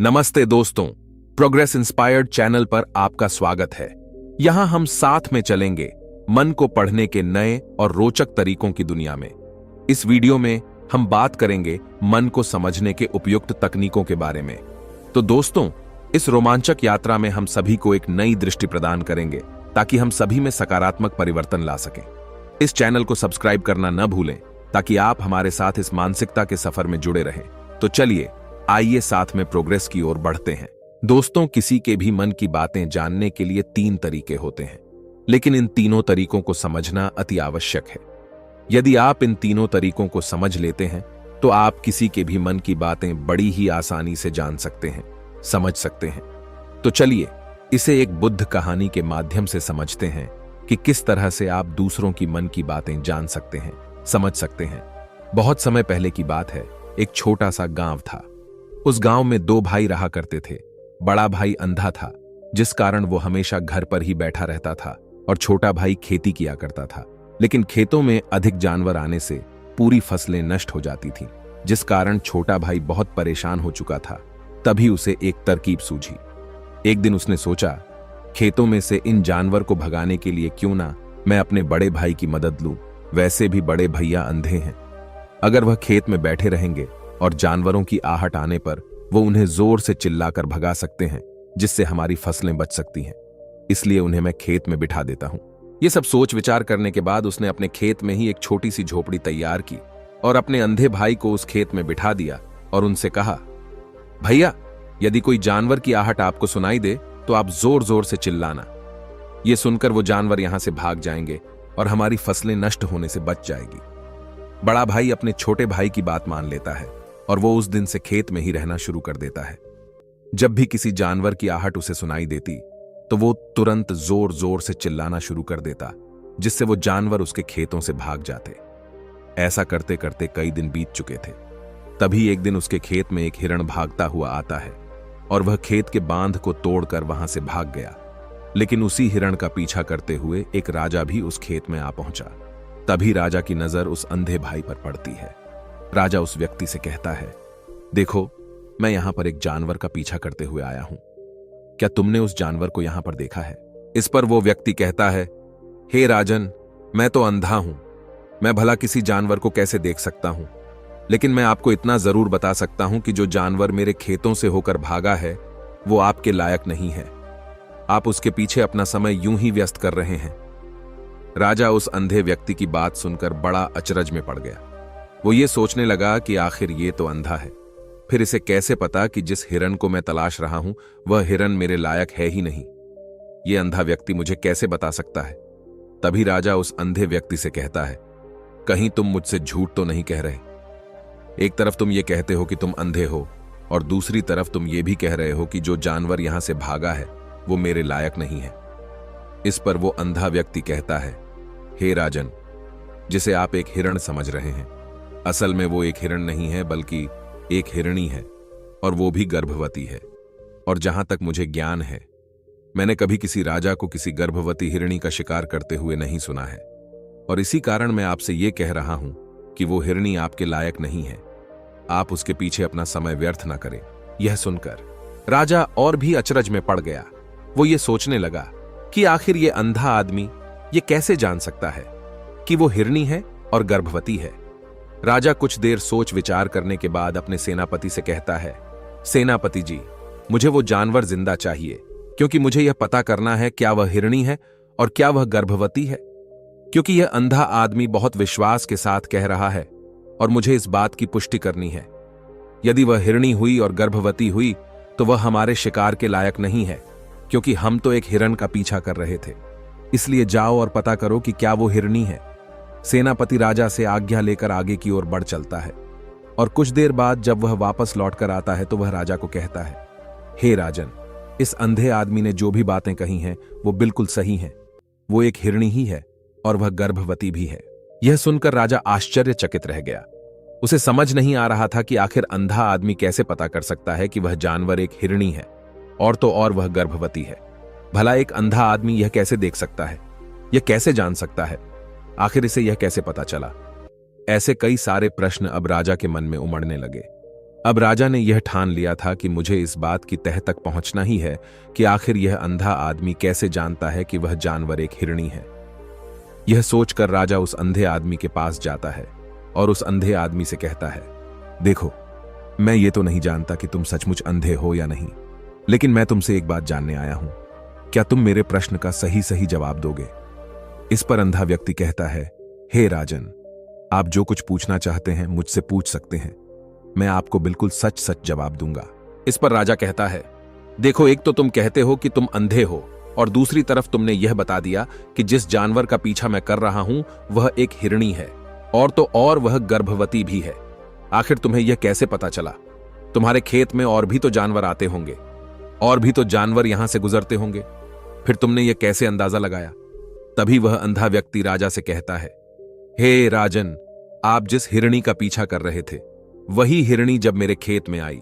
नमस्ते दोस्तों, progress inspired channel पर आपका स्वागत है। यहां हम साथ में चलेंगे मन को पढ़ने के नए और रोचक तरीकों की दुनिया में। इस वीडियो में हम बात करेंगे मन को समझने के उपयुक्त तकनीकों के बारे में। तो दोस्तों, इस रोमांचक यात्रा में हम सभी को एक नई दृष्टि प्रदान करेंगे ताकि हम सभी में सकारात्मक परिवर्तन ला सकें। इस चैनल को सब्सक्राइब करना न भूलें ताकि आप हमारे साथ इस मानसिकता के सफर में जुड़े रहें। तो चलिए, आइए साथ में प्रोग्रेस की ओर बढ़ते हैं। दोस्तों, किसी के भी मन की बातें जानने के लिए 3 तरीके होते हैं, लेकिन इन तीनों तरीकों को समझना अति आवश्यक है। यदि आप इन तीनों तरीकों को समझ लेते हैं तो आप किसी के भी मन की बातें बड़ी ही आसानी से जान सकते हैं, समझ सकते हैं। तो चलिए, इसे एक बुद्ध कहानी के माध्यम से समझते हैं कि किस तरह से आप दूसरों की मन की बातें जान सकते हैं, समझ सकते हैं। बहुत समय पहले की बात है। एक छोटा सा गांव था। उस गांव में 2 भाई रहा करते थे। बड़ा भाई अंधा था, जिस कारण वो हमेशा घर पर ही बैठा रहता था, और छोटा भाई खेती किया करता था। लेकिन खेतों में अधिक जानवर आने से पूरी फसलें नष्ट हो जाती थीं, जिस कारण छोटा भाई बहुत परेशान हो चुका था। तभी उसे एक तरकीब सूझी। एक दिन उसने सोचा, खेतों में से इन जानवर को भगाने के लिए क्यों ना मैं अपने बड़े भाई की मदद लूं। वैसे भी बड़े भैया अंधे हैं। अगर वह खेत में बैठे रहेंगे और जानवरों की आहट आने पर वो उन्हें जोर से चिल्लाकर भगा सकते हैं, जिससे हमारी फसलें बच सकती हैं। इसलिए उन्हें मैं खेत में बिठा देता हूं। ये सब सोच विचार करने के बाद उसने अपने खेत में ही एक छोटी सी झोपड़ी तैयार की और अपने अंधे भाई को उस खेत में बिठा दिया और उनसे कहा, भैया, यदि कोई जानवर की आहट आपको सुनाई दे तो आप जोर जोर से चिल्लाना। ये सुनकर वो जानवर यहां से भाग जाएंगे और हमारी फसलें नष्ट होने से बच जाएगी। बड़ा भाई अपने छोटे भाई की बात मान लेता है और वो उस दिन से खेत में ही रहना शुरू कर देता है। जब भी किसी जानवर की आहट उसे सुनाई देती तो वो तुरंत जोर जोर से चिल्लाना शुरू कर देता, जिससे वो जानवर उसके खेतों से भाग जाते। ऐसा करते करते कई दिन बीत चुके थे। तभी एक दिन उसके खेत में एक हिरण भागता हुआ आता है और वह खेत के बांध को तोड़कर वहां से भाग गया। लेकिन उसी हिरण का पीछा करते हुए एक राजा भी उस खेत में आ पहुंचा। तभी राजा की नजर उस अंधे भाई पर पड़ती है। राजा उस व्यक्ति से कहता है, देखो, मैं यहां पर एक जानवर का पीछा करते हुए आया हूं। क्या तुमने उस जानवर को यहां पर देखा है? इस पर वो व्यक्ति कहता है, हे राजन, मैं तो अंधा हूं। मैं भला किसी जानवर को कैसे देख सकता हूं? लेकिन मैं आपको इतना जरूर बता सकता हूं कि जो जानवर मेरे खेतों से होकर भागा है वो आपके लायक नहीं है। आप उसके पीछे अपना समय यूं ही व्यस्त कर रहे हैं। राजा उस अंधे व्यक्ति की बात सुनकर बड़ा अचरज में पड़ गया। वो ये सोचने लगा कि आखिर ये तो अंधा है, फिर इसे कैसे पता कि जिस हिरन को मैं तलाश रहा हूं वह हिरन मेरे लायक है ही नहीं। ये अंधा व्यक्ति मुझे कैसे बता सकता है? तभी राजा उस अंधे व्यक्ति से कहता है, कहीं तुम मुझसे झूठ तो नहीं कह रहे? एक तरफ तुम ये कहते हो कि तुम अंधे हो और दूसरी तरफ तुम ये भी कह रहे हो कि जो जानवर यहां से भागा है वो मेरे लायक नहीं है। इस पर वो अंधा व्यक्ति कहता है, हे राजन, जिसे आप एक हिरण समझ रहे हैं, असल में वो एक हिरण नहीं है बल्कि एक हिरणी है, और वो भी गर्भवती है। और जहां तक मुझे ज्ञान है, मैंने कभी किसी राजा को किसी गर्भवती हिरणी का शिकार करते हुए नहीं सुना है। और इसी कारण मैं आपसे ये कह रहा हूं कि वो हिरणी आपके लायक नहीं है। आप उसके पीछे अपना समय व्यर्थ ना करें। यह सुनकर राजा और भी अचरज में पड़ गया। वो ये सोचने लगा कि आखिर ये अंधा आदमी ये कैसे जान सकता है कि वो हिरणी है और गर्भवती है। राजा कुछ देर सोच विचार करने के बाद अपने सेनापति से कहता है, सेनापति जी, मुझे वो जानवर जिंदा चाहिए, क्योंकि मुझे यह पता करना है क्या वह हिरणी है और क्या वह गर्भवती है। क्योंकि यह अंधा आदमी बहुत विश्वास के साथ कह रहा है और मुझे इस बात की पुष्टि करनी है। यदि वह हिरणी हुई और गर्भवती हुई तो वह हमारे शिकार के लायक नहीं है, क्योंकि हम तो एक हिरन का पीछा कर रहे थे। इसलिए जाओ और पता करो कि क्या वो हिरणी है। सेनापति राजा से आज्ञा लेकर आगे की ओर बढ़ चलता है और कुछ देर बाद जब वह वापस लौटकर आता है तो वह राजा को कहता है, हे राजन, इस अंधे आदमी ने जो भी बातें कही हैं वो बिल्कुल सही हैं। वो एक हिरणी ही है और वह गर्भवती भी है। यह सुनकर राजा आश्चर्यचकित रह गया। उसे समझ नहीं आ रहा था कि आखिर अंधा आदमी कैसे पता कर सकता है कि वह जानवर एक हिरणी है और तो और वह गर्भवती है। भला एक अंधा आदमी यह कैसे देख सकता है? यह कैसे जान सकता है? आखिर इसे यह कैसे पता चला? ऐसे कई सारे प्रश्न अब राजा के मन में उमड़ने लगे। अब राजा ने यह ठान लिया था कि मुझे इस बात की तह तक पहुंचना ही है कि आखिर यह अंधा आदमी कैसे जानता है कि वह जानवर एक हिरणी है। यह सोचकर राजा उस अंधे आदमी के पास जाता है और उस अंधे आदमी से कहता है, देखो, मैं ये तो नहीं जानता कि तुम सचमुच अंधे हो या नहीं, लेकिन मैं तुमसे एक बात जानने आया हूं। क्या तुम मेरे प्रश्न का सही सही जवाब दोगे? इस पर अंधा व्यक्ति कहता है, हे राजन, आप जो कुछ पूछना चाहते हैं मुझसे पूछ सकते हैं, मैं आपको बिल्कुल सच सच जवाब दूंगा। इस पर राजा कहता है, देखो, एक तो तुम कहते हो कि तुम अंधे हो और दूसरी तरफ तुमने यह बता दिया कि जिस जानवर का पीछा मैं कर रहा हूं वह एक हिरणी है, और तो और वह गर्भवती भी है। आखिर तुम्हें यह कैसे पता चला? तुम्हारे खेत में और भी तो जानवर आते होंगे, और भी तो जानवर यहां से गुजरते होंगे, फिर तुमने यह कैसे अंदाजा लगाया? तभी वह अंधा व्यक्ति राजा से कहता है, हे राजन, आप जिस हिरणी का पीछा कर रहे थे वही हिरणी जब मेरे खेत में आई,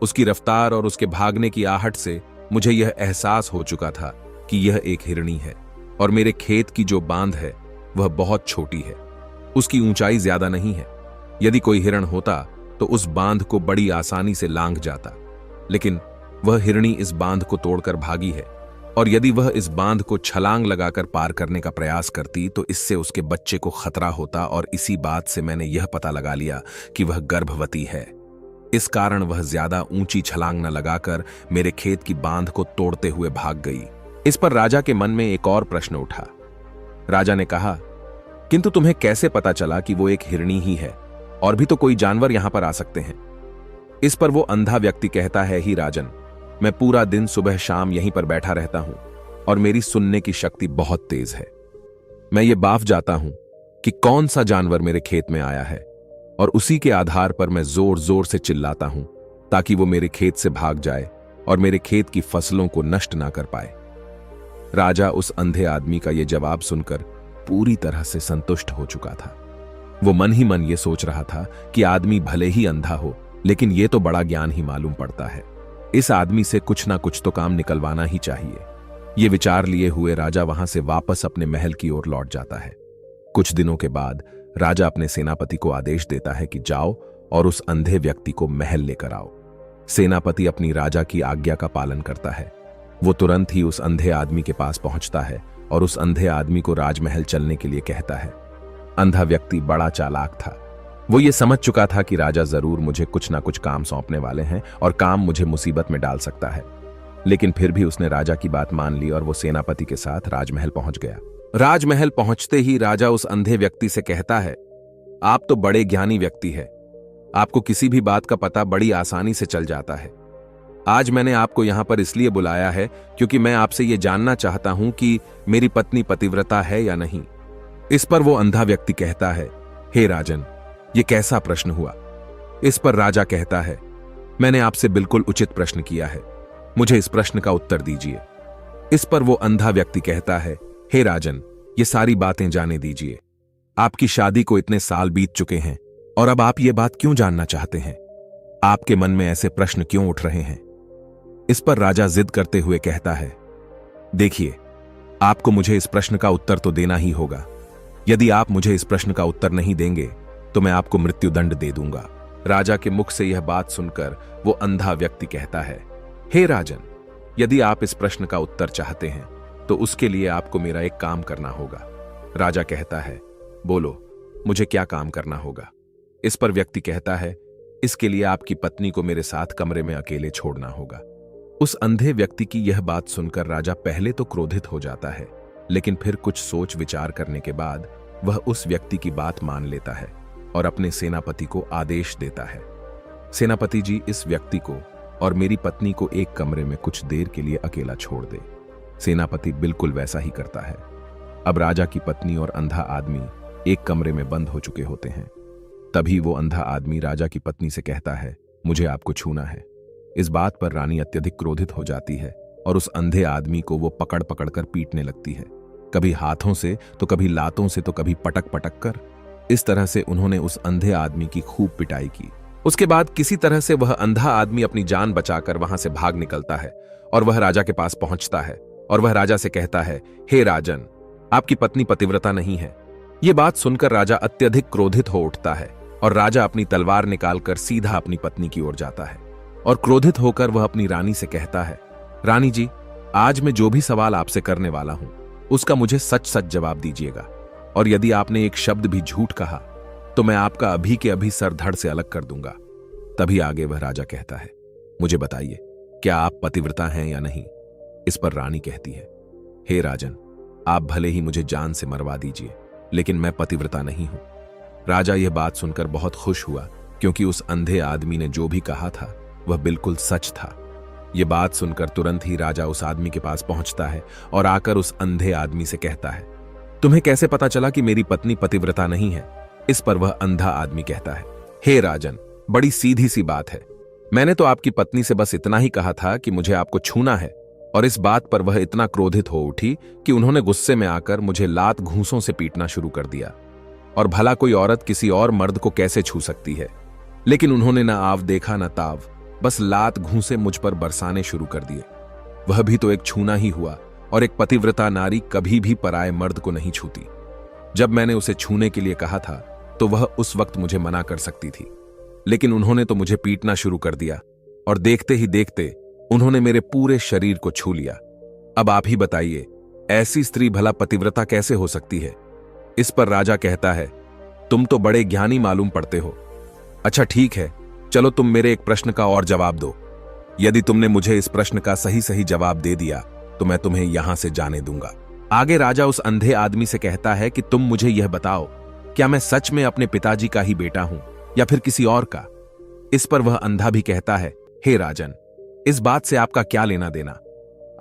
उसकी रफ्तार और उसके भागने की आहट से मुझे यह एहसास हो चुका था कि यह एक हिरणी है, और मेरे खेत की जो बांध है वह बहुत छोटी है, उसकी ऊंचाई ज्यादा नहीं है। यदि कोई हिरण होता तो उस बांध को बड़ी आसानी से लांघ जाता, लेकिन वह हिरणी इस बांध को तोड़कर भागी है, और यदि वह इस बांध को छलांग लगाकर पार करने का प्रयास करती तो इससे उसके बच्चे को खतरा होता, और इसी बात से मैंने यह पता लगा लिया कि वह गर्भवती है। इस कारण वह ज्यादा ऊंची छलांग न लगाकर मेरे खेत की बांध को तोड़ते हुए भाग गई। इस पर राजा के मन में एक और प्रश्न उठा। राजा ने कहा, किंतु तुम्हें कैसे पता चला कि वो एक हिरणी ही है? और भी तो कोई जानवर यहां पर आ सकते हैं। इस पर वो अंधा व्यक्ति कहता है, ही राजन, मैं पूरा दिन सुबह शाम यहीं पर बैठा रहता हूं और मेरी सुनने की शक्ति बहुत तेज है। मैं ये बाफ जाता हूं कि कौन सा जानवर मेरे खेत में आया है, और उसी के आधार पर मैं जोर जोर से चिल्लाता हूं ताकि वो मेरे खेत से भाग जाए और मेरे खेत की फसलों को नष्ट ना कर पाए। राजा उस अंधे आदमी का यह जवाब सुनकर पूरी तरह से संतुष्ट हो चुका था। वो मन ही मन ये सोच रहा था कि आदमी भले ही अंधा हो, लेकिन ये तो बड़ा ज्ञान ही मालूम पड़ता है, इस आदमी से कुछ ना कुछ तो काम निकलवाना ही चाहिए। ये विचार लिए हुए राजा वहां से वापस अपने महल की ओर लौट जाता है। कुछ दिनों के बाद राजा अपने सेनापति को आदेश देता है कि जाओ और उस अंधे व्यक्ति को महल लेकर आओ। सेनापति अपनी राजा की आज्ञा का पालन करता है। वो तुरंत ही उस अंधे आदमी के पास पहुंचता है और उस अंधे आदमी को राजमहल चलने के लिए कहता है। अंधा व्यक्ति बड़ा चालाक था। वो ये समझ चुका था कि राजा जरूर मुझे कुछ ना कुछ काम सौंपने वाले हैं और काम मुझे मुसीबत में डाल सकता है, लेकिन फिर भी उसने राजा की बात मान ली और वो सेनापति के साथ राजमहल पहुंच गया। राजमहल पहुंचते ही राजा उस अंधे व्यक्ति से कहता है, आप तो बड़े ज्ञानी व्यक्ति है, आपको किसी भी बात का पता बड़ी आसानी से चल जाता है। आज मैंने आपको यहां पर इसलिए बुलाया है क्योंकि मैं आपसे यह जानना चाहता हूं कि मेरी पत्नी पतिव्रता है या नहीं। इस पर वो अंधा व्यक्ति कहता है, हे राजन, ये कैसा प्रश्न हुआ? इस पर राजा कहता है, मैंने आपसे बिल्कुल उचित प्रश्न किया है, मुझे इस प्रश्न का उत्तर दीजिए। इस पर वो अंधा व्यक्ति कहता है, हे राजन, ये सारी बातें जाने दीजिए। आपकी शादी को इतने साल बीत चुके हैं और अब आप ये बात क्यों जानना चाहते हैं? आपके मन में ऐसे प्रश्न क्यों उठ रहे हैं? इस पर राजा जिद करते हुए कहता है, देखिए, आपको मुझे इस प्रश्न का उत्तर तो देना ही होगा। यदि आप मुझे इस प्रश्न का उत्तर नहीं देंगे तो मैं आपको मृत्युदंड दे दूंगा। राजा के मुख से यह बात सुनकर वो अंधा व्यक्ति कहता है, हे राजन, यदि आप इस प्रश्न का उत्तर चाहते हैं तो उसके लिए आपको मेरा एक काम करना होगा। राजा कहता है, बोलो, मुझे क्या काम करना होगा? इस पर व्यक्ति कहता है, इसके लिए आपकी पत्नी को मेरे साथ कमरे में अकेले छोड़ना होगा। उस अंधे व्यक्ति की यह बात सुनकर राजा पहले तो क्रोधित हो जाता है, लेकिन फिर कुछ सोच विचार करने के बाद वह उस व्यक्ति की बात मान लेता है और अपने सेनापति को आदेश देता है, सेनापति जी, इस व्यक्ति को और मेरी पत्नी को एक कमरे में कुछ देर के लिए अकेला छोड़ दे। सेनापति बिल्कुल वैसा ही करता है। अब राजा की पत्नी और अंधा आदमी एक कमरे में बंद हो चुके होते हैं। तभी वो अंधा आदमी राजा की पत्नी से कहता है, मुझे आपको छूना है। इस बात पर रानी अत्यधिक क्रोधित हो जाती है और उस अंधे आदमी को वो पकड़ पकड़ कर पीटने लगती है, कभी हाथों से तो कभी लातों से तो कभी पटक पटक कर। इस तरह से उन्होंने उस अंधे आदमी की खूब पिटाई की। उसके बाद किसी तरह से वह अंधा आदमी अपनी जान बचाकर वहां से भाग निकलता है और वह राजा के पास पहुंचता है और वह राजा से कहता है, हे राजन, आपकी पत्नी पतिव्रता नहीं है। ये बात सुनकर राजा अत्यधिक क्रोधित हो उठता है और राजा अपनी तलवार निकालकर सीधा अपनी पत्नी की ओर जाता है और क्रोधित होकर वह अपनी रानी से कहता है, रानी जी, आज मैं जो भी सवाल आपसे करने वाला हूं उसका मुझे सच सच जवाब दीजिएगा, और यदि आपने एक शब्द भी झूठ कहा तो मैं आपका अभी के अभी सर धड़ से अलग कर दूंगा। तभी आगे वह राजा कहता है, मुझे बताइए, क्या आप पतिव्रता हैं या नहीं? इस पर रानी कहती है, हे राजन, आप भले ही मुझे जान से मरवा दीजिए, लेकिन मैं पतिव्रता नहीं हूं। राजा यह बात सुनकर बहुत खुश हुआ, क्योंकि उस अंधे आदमी ने जो भी कहा था वह बिल्कुल सच था। यह बात सुनकर तुरंत ही राजा उस आदमी के पास पहुंचता है और आकर उस अंधे आदमी से कहता है, तुम्हें कैसे पता चला कि मेरी पत्नी पतिव्रता नहीं है? इस पर वह अंधा आदमी कहता है, हे राजन, बड़ी सीधी सी बात है। मैंने तो आपकी पत्नी से बस इतना ही कहा था कि मुझे आपको छूना है, और इस बात पर वह इतना क्रोधित हो उठी कि उन्होंने गुस्से में आकर मुझे लात घूंसों से पीटना शुरू कर दिया। और भला कोई औरत किसी और मर्द को कैसे छू सकती है? लेकिन उन्होंने ना आव देखा ना ताव, बस लात घूंसे मुझ पर बरसाने शुरू कर दिए। वह भी तो एक छूना ही हुआ, और एक पतिव्रता नारी कभी भी पराये मर्द को नहीं छूती। जब मैंने उसे छूने के लिए कहा था तो वह उस वक्त मुझे मना कर सकती थी, लेकिन उन्होंने तो मुझे पीटना शुरू कर दिया, और देखते ही देखते उन्होंने मेरे पूरे शरीर को छू लिया। अब आप ही बताइए, ऐसी स्त्री भला पतिव्रता कैसे हो सकती है? इस पर राजा कहता है, तुम तो बड़े ज्ञानी मालूम पड़ते हो। अच्छा ठीक है, चलो तुम मेरे एक प्रश्न का और जवाब दो। यदि तुमने मुझे इस प्रश्न का सही सही जवाब दे दिया तो मैं तुम्हें यहां से जाने दूंगा। आगे राजा उस अंधे आदमी से कहता है कि तुम मुझे यह बताओ, क्या मैं सच में अपने पिताजी का ही बेटा हूं या फिर किसी और का? इस पर वह अंधा भी कहता है, हे राजन, इस बात से आपका क्या लेना देना?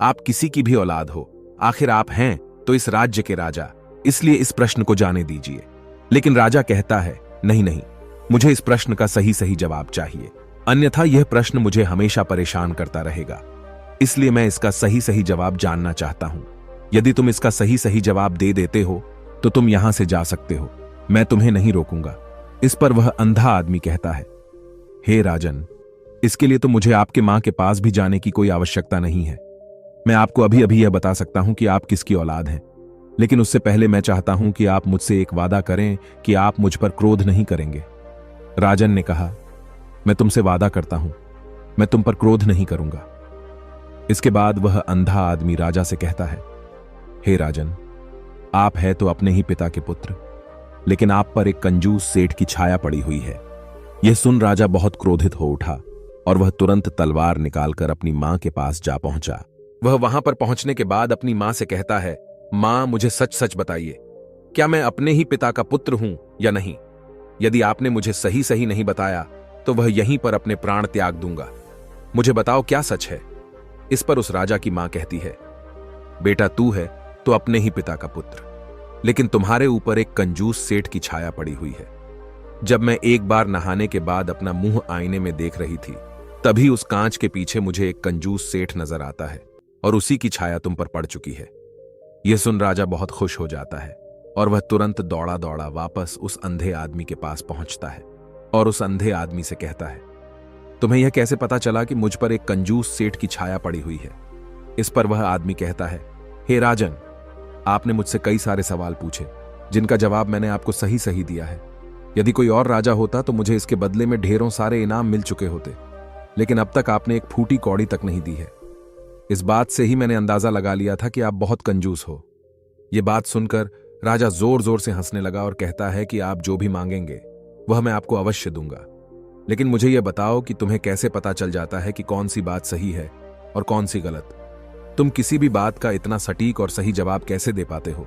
आप किसी की भी औलाद हो, आखिर आप हैं तो इस राज्य के राजा, इसलिए इस प्रश्न को जाने दीजिए। लेकिन राजा कहता है, नहीं नहीं, मुझे इस प्रश्न का सही सही जवाब चाहिए, अन्यथा यह प्रश्न मुझे हमेशा परेशान करता रहेगा। इसलिए मैं इसका सही सही जवाब जानना चाहता हूं। यदि तुम इसका सही सही जवाब दे देते हो तो तुम यहां से जा सकते हो, मैं तुम्हें नहीं रोकूंगा। इस पर वह अंधा आदमी कहता है, हे राजन, इसके लिए तो मुझे आपके मां के पास भी जाने की कोई आवश्यकता नहीं है। मैं आपको अभी अभी यह बता सकता हूं कि आप किसकी औलाद हैं, लेकिन उससे पहले मैं चाहता हूं कि आप मुझसे एक वादा करें कि आप मुझ पर क्रोध नहीं करेंगे। राजन ने कहा, मैं तुमसे वादा करता हूं, मैं तुम पर क्रोध नहीं करूंगा। इसके बाद वह अंधा आदमी राजा से कहता है, हे राजन, आप है तो अपने ही पिता के पुत्र, लेकिन आप पर एक कंजूस सेठ की छाया पड़ी हुई है। यह सुन राजा बहुत क्रोधित हो उठा और वह तुरंत तलवार निकालकर अपनी मां के पास जा पहुंचा। वह वहां पर पहुंचने के बाद अपनी मां से कहता है, मां, मुझे सच सच बताइए, क्या मैं अपने ही पिता का पुत्र हूं या नहीं? यदि आपने मुझे सही सही नहीं बताया तो वह यहीं पर अपने प्राण त्याग दूंगा। मुझे बताओ, क्या सच है? इस पर उस राजा की मां कहती है, बेटा, तू है तो अपने ही पिता का पुत्र, लेकिन तुम्हारे ऊपर एक कंजूस सेठ की छाया पड़ी हुई है। जब मैं एक बार नहाने के बाद अपना मुंह आईने में देख रही थी, तभी उस कांच के पीछे मुझे एक कंजूस सेठ नजर आता है और उसी की छाया तुम पर पड़ चुकी है। यह सुन राजा बहुत खुश हो जाता है और वह तुरंत दौड़ा दौड़ा वापस उस अंधे आदमी के पास पहुंचता है और उस अंधे आदमी से कहता है, तुम्हें यह कैसे पता चला कि मुझ पर एक कंजूस सेठ की छाया पड़ी हुई है? इस पर वह आदमी कहता है, हे राजन, आपने मुझसे कई सारे सवाल पूछे जिनका जवाब मैंने आपको सही सही दिया है। यदि कोई और राजा होता तो मुझे इसके बदले में ढेरों सारे इनाम मिल चुके होते, लेकिन अब तक आपने एक फूटी कौड़ी तक नहीं दी है। इस बात से ही मैंने अंदाजा लगा लिया था कि आप बहुत कंजूस हो। यह बात सुनकर राजा जोर जोर से हंसने लगा और कहता है कि आप जो भी मांगेंगे वह मैं आपको अवश्य दूंगा, लेकिन मुझे यह बताओ कि तुम्हें कैसे पता चल जाता है कि कौन सी बात सही है और कौन सी गलत? तुम किसी भी बात का इतना सटीक और सही जवाब कैसे दे पाते हो?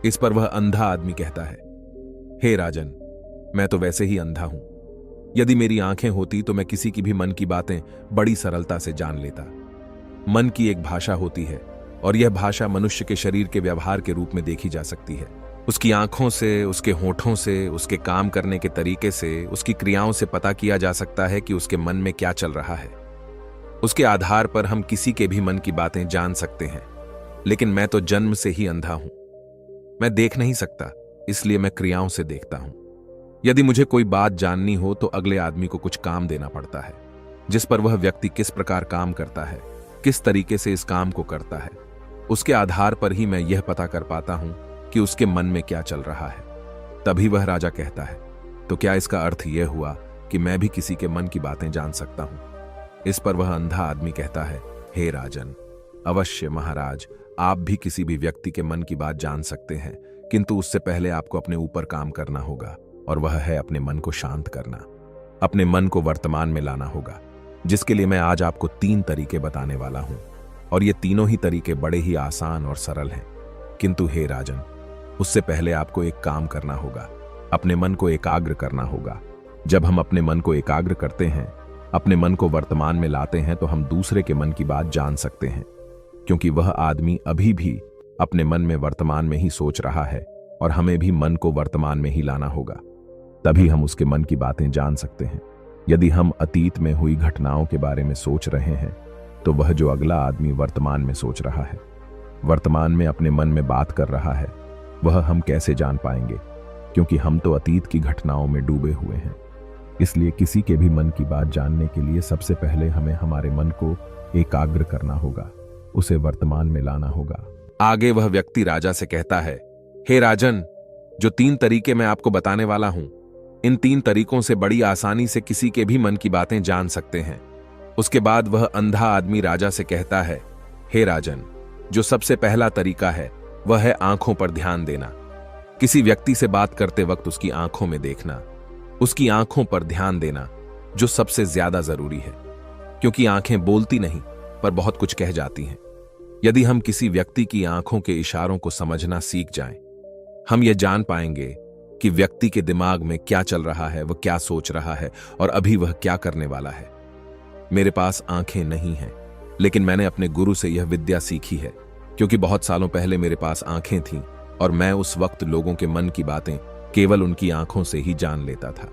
इस पर वह अंधा आदमी कहता है, हे राजन, मैं तो वैसे ही अंधा हूं। यदि मेरी आंखें होती तो मैं किसी की भी मन की बातें बड़ी सरलता से जान लेता। मन की एक भाषा होती है और यह भाषा मनुष्य के शरीर के व्यवहार के रूप में देखी जा सकती है। उसकी आंखों से, उसके होठों से, उसके काम करने के तरीके से, उसकी क्रियाओं से पता किया जा सकता है कि उसके मन में क्या चल रहा है। उसके आधार पर हम किसी के भी मन की बातें जान सकते हैं, लेकिन मैं तो जन्म से ही अंधा हूं। मैं देख नहीं सकता, इसलिए मैं क्रियाओं से देखता हूं। यदि मुझे कोई बात जाननी हो तो अगले आदमी को कुछ काम देना पड़ता है, जिस पर वह व्यक्ति किस प्रकार काम करता है, किस तरीके से इस काम को करता है, उसके आधार पर ही मैं यह पता कर पाता हूं कि उसके मन में क्या चल रहा है। तभी वह राजा कहता है, तो क्या इसका अर्थ यह हुआ कि मैं भी किसी के मन की बातें जान सकता हूं? इस पर वह अंधा आदमी कहता है, हे राजन, अवश्य महाराज, आप भी किसी भी व्यक्ति के मन की बात जान सकते हैं, किंतु उससे पहले आपको अपने ऊपर काम करना होगा, और वह है अपने मन को शांत करना, अपने मन को वर्तमान में लाना होगा, जिसके लिए मैं आज आपको 3 तरीके बताने वाला हूं। और ये तीनों ही तरीके बड़े ही आसान और सरल हैं। किंतु हे राजन, उससे पहले आपको एक काम करना होगा, अपने मन को एकाग्र करना होगा। जब हम अपने मन को एकाग्र करते हैं, अपने मन को वर्तमान में लाते हैं, तो हम दूसरे के मन की बात जान सकते हैं, क्योंकि वह आदमी अभी भी अपने मन में वर्तमान में ही सोच रहा है, और हमें भी मन को वर्तमान में ही लाना होगा, तभी हम उसके मन की बातें जान सकते हैं। यदि हम अतीत में हुई घटनाओं के बारे में सोच रहे हैं, तो वह जो अगला आदमी वर्तमान में सोच रहा है, वर्तमान में अपने मन में बात कर रहा है, वह हम कैसे जान पाएंगे? क्योंकि हम तो अतीत की घटनाओं में डूबे हुए हैं। इसलिए किसी के भी मन की बात जानने के लिए सबसे पहले हमें हमारे मन को एकाग्र करना होगा, उसे वर्तमान में लाना होगा। आगे वह व्यक्ति राजा से कहता है, हे राजन, जो 3 तरीके मैं आपको बताने वाला हूं, इन 3 तरीकों से बड़ी आसानी से किसी के भी मन की बातें जान सकते हैं। उसके बाद वह अंधा आदमी राजा से कहता है, हे राजन, जो सबसे पहला तरीका है वह है आंखों पर ध्यान देना। किसी व्यक्ति से बात करते वक्त उसकी आंखों में देखना, उसकी आंखों पर ध्यान देना, जो सबसे ज्यादा जरूरी है, क्योंकि आंखें बोलती नहीं पर बहुत कुछ कह जाती हैं। यदि हम किसी व्यक्ति की आंखों के इशारों को समझना सीख जाएं, हम यह जान पाएंगे कि व्यक्ति के दिमाग में क्या चल रहा है, वह क्या सोच रहा है और अभी वह क्या करने वाला है। मेरे पास आंखें नहीं हैं, लेकिन मैंने अपने गुरु से यह विद्या सीखी है, क्योंकि बहुत सालों पहले मेरे पास आंखें थीं और मैं उस वक्त लोगों के मन की बातें केवल उनकी आंखों से ही जान लेता था।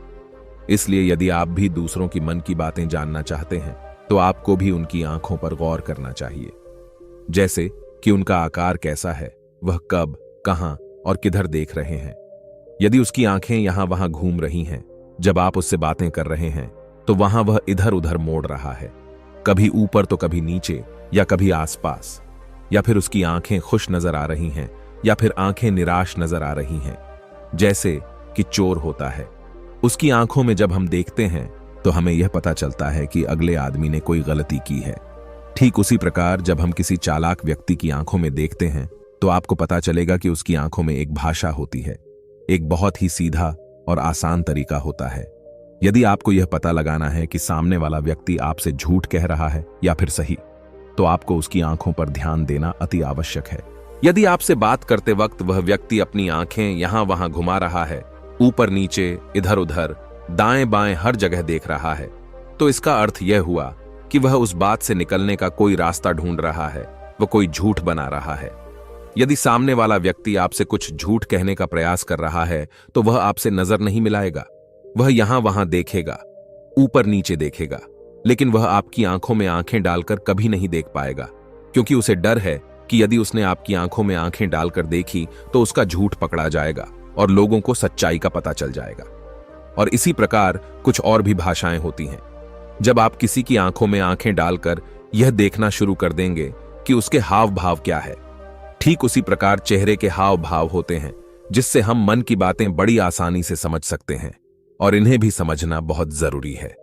इसलिए यदि आप भी दूसरों की मन की बातें जानना चाहते हैं, तो आपको भी उनकी आंखों पर गौर करना चाहिए, जैसे कि उनका आकार कैसा है, वह कब, कहां और किधर देख रहे हैं। यदि उसकी आंखें यहां वहां घूम रही हैं, जब आप उससे बातें कर रहे हैं, तो वहां वह इधर उधर मोड़ रहा है, कभी ऊपर तो कभी नीचे या कभी आसपास, या फिर उसकी आंखें खुश नजर आ रही हैं या फिर आंखें निराश नजर आ रही हैं, जैसे कि चोर होता है। उसकी आंखों में जब हम देखते हैं तो हमें यह पता चलता है कि अगले आदमी ने कोई गलती की है। ठीक उसी प्रकार जब हम किसी चालाक व्यक्ति की आंखों में देखते हैं, तो आपको पता चलेगा कि उसकी आंखों में एक भाषा होती है, एक बहुत ही सीधा और आसान तरीका होता है। यदि आपको यह पता लगाना है कि सामने वाला व्यक्ति आपसे झूठ कह रहा है या फिर सही, तो आपको उसकी आंखों पर ध्यान देना अति आवश्यक है। यदि आपसे बात करते वक्त वह व्यक्ति अपनी आंखें यहां वहां घुमा रहा है, ऊपर नीचे, इधर उधर, दाएं बाएं हर जगह देख रहा है, तो इसका अर्थ यह हुआ कि वह उस बात से निकलने का कोई रास्ता ढूंढ रहा है, वह कोई झूठ बना रहा है। यदि सामने वाला व्यक्ति आपसे कुछ झूठ कहने का प्रयास कर रहा है, तो वह आपसे नजर नहीं मिलाएगा, वह यहां वहां देखेगा, ऊपर नीचे देखेगा, लेकिन वह आपकी आंखों में आंखें डालकर कभी नहीं देख पाएगा, क्योंकि उसे डर है कि यदि उसने आपकी आंखों में आंखें डालकर देखी तो उसका झूठ पकड़ा जाएगा और लोगों को सच्चाई का पता चल जाएगा। और इसी प्रकार कुछ और भी भाषाएं होती हैं। जब आप किसी की आंखों में आंखें डालकर यह देखना शुरू कर देंगे कि उसके हाव भाव क्या है, ठीक उसी प्रकार चेहरे के हाव भाव होते हैं, जिससे हम मन की बातें बड़ी आसानी से समझ सकते हैं, और इन्हें भी समझना बहुत जरूरी है।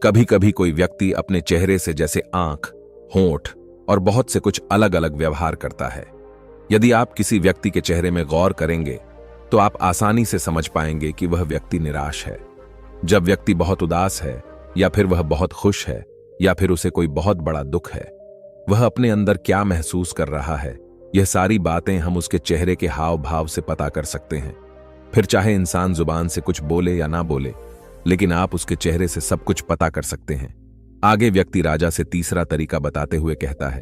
कभी कभी कोई व्यक्ति अपने चेहरे से जैसे आंख, होंठ और बहुत से कुछ अलग अलग व्यवहार करता है। यदि आप किसी व्यक्ति के चेहरे में गौर करेंगे, तो आप आसानी से समझ पाएंगे कि वह व्यक्ति निराश है। जब व्यक्ति बहुत उदास है, या फिर वह बहुत खुश है, या फिर उसे कोई बहुत बड़ा दुख है, वह अपने अंदर क्या महसूस कर रहा है, यह सारी बातें हम उसके चेहरे के हाव भाव से पता कर सकते हैं। फिर चाहे इंसान जुबान से कुछ बोले या ना बोले, लेकिन आप उसके चेहरे से सब कुछ पता कर सकते हैं। आगे व्यक्ति राजा से तीसरा तरीका बताते हुए कहता है,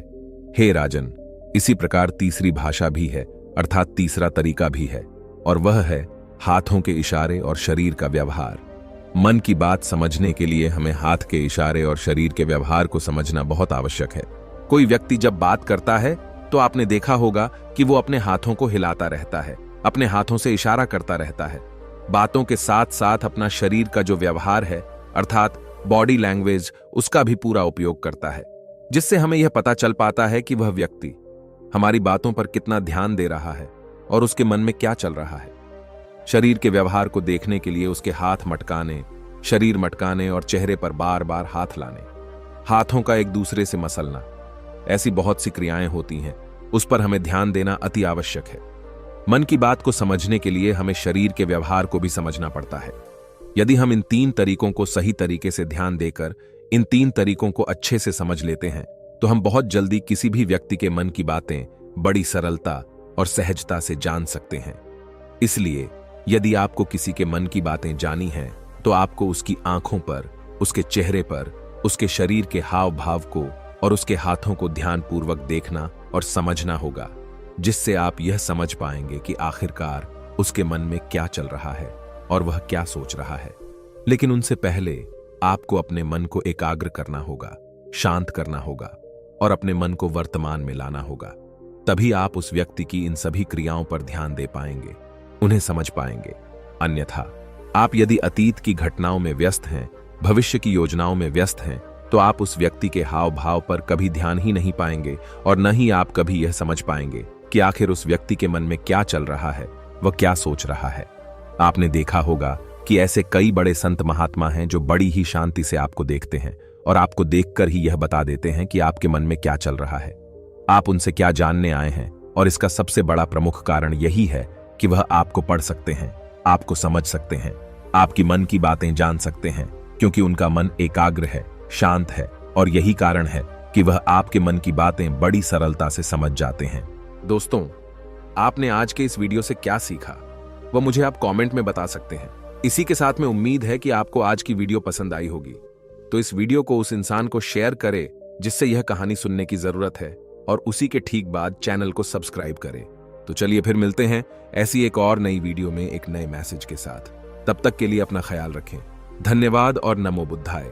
हे राजन, इसी प्रकार तीसरी भाषा भी है, अर्थात तीसरा तरीका भी है, और वह है हाथों के इशारे और शरीर का व्यवहार। मन की बात समझने के लिए हमें हाथ के इशारे और शरीर के व्यवहार को समझना बहुत आवश्यक है। कोई व्यक्ति जब बात करता है, तो आपने देखा होगा कि वो अपने हाथों को हिलाता रहता है, अपने हाथों से इशारा करता रहता है। बातों के साथ साथ अपना शरीर का जो व्यवहार है, अर्थात बॉडी लैंग्वेज, उसका भी पूरा उपयोग करता है, जिससे हमें यह पता चल पाता है कि वह व्यक्ति हमारी बातों पर कितना ध्यान दे रहा है और उसके मन में क्या चल रहा है। शरीर के व्यवहार को देखने के लिए उसके हाथ मटकाने, शरीर मटकाने और चेहरे पर बार बार हाथ लाने, हाथों का एक दूसरे से मसलना, ऐसी बहुत सी क्रियाएं होती हैं, उस पर हमें ध्यान देना अति आवश्यक है। मन की बात को समझने के लिए हमें शरीर के व्यवहार को भी समझना पड़ता है। यदि हम इन 3 तरीकों को सही तरीके से ध्यान देकर इन 3 तरीकों को अच्छे से समझ लेते हैं तो हम बहुत जल्दी किसी भी व्यक्ति के मन की बातें बड़ी सरलता और सहजता से जान सकते हैं। इसलिए यदि आपको किसी के मन की बातें जानी हैं तो आपको उसकी आंखों पर, उसके चेहरे पर, उसके शरीर के हाव भाव को और उसके हाथों को ध्यानपूर्वक देखना और समझना होगा, जिससे आप यह समझ पाएंगे कि आखिरकार उसके मन में क्या चल रहा है और वह क्या सोच रहा है। लेकिन उनसे पहले आपको अपने मन को एकाग्र करना होगा, शांत करना होगा और अपने मन को वर्तमान में लाना होगा। तभी आप उस व्यक्ति की इन सभी क्रियाओं पर ध्यान दे पाएंगे, उन्हें समझ पाएंगे। अन्यथा आप यदि अतीत की घटनाओं में व्यस्त हैं, भविष्य की योजनाओं में व्यस्त हैं, तो आप उस व्यक्ति के हाव भाव पर कभी ध्यान ही नहीं पाएंगे और न ही आप कभी यह समझ पाएंगे कि आखिर उस व्यक्ति के मन में क्या चल रहा है, वह क्या सोच रहा है। आपने देखा होगा कि ऐसे कई बड़े संत महात्मा हैं जो बड़ी ही शांति से आपको देखते हैं और आपको देखकर ही यह बता देते हैं कि आपके मन में क्या चल रहा है, आप उनसे क्या जानने आए हैं। और इसका सबसे बड़ा प्रमुख कारण यही है कि वह आपको पढ़ सकते हैं, आपको समझ सकते हैं, आपकी मन की बातें जान सकते हैं, क्योंकि उनका मन एकाग्र है, शांत है और यही कारण है कि वह आपके मन की बातें बड़ी सरलता से समझ जाते हैं। दोस्तों, आपने आज के इस वीडियो से क्या सीखा वह मुझे आप कमेंट में बता सकते हैं। इसी के साथ में उम्मीद है कि आपको आज की वीडियो पसंद आई होगी, तो इस वीडियो को उस इंसान को शेयर करें जिससे यह कहानी सुनने की जरूरत है और उसी के ठीक बाद चैनल को सब्सक्राइब करें। तो चलिए फिर मिलते हैं ऐसी एक और नई वीडियो में एक नए मैसेज के साथ। तब तक के लिए अपना ख्याल रखें। धन्यवाद और नमो बुद्धाय।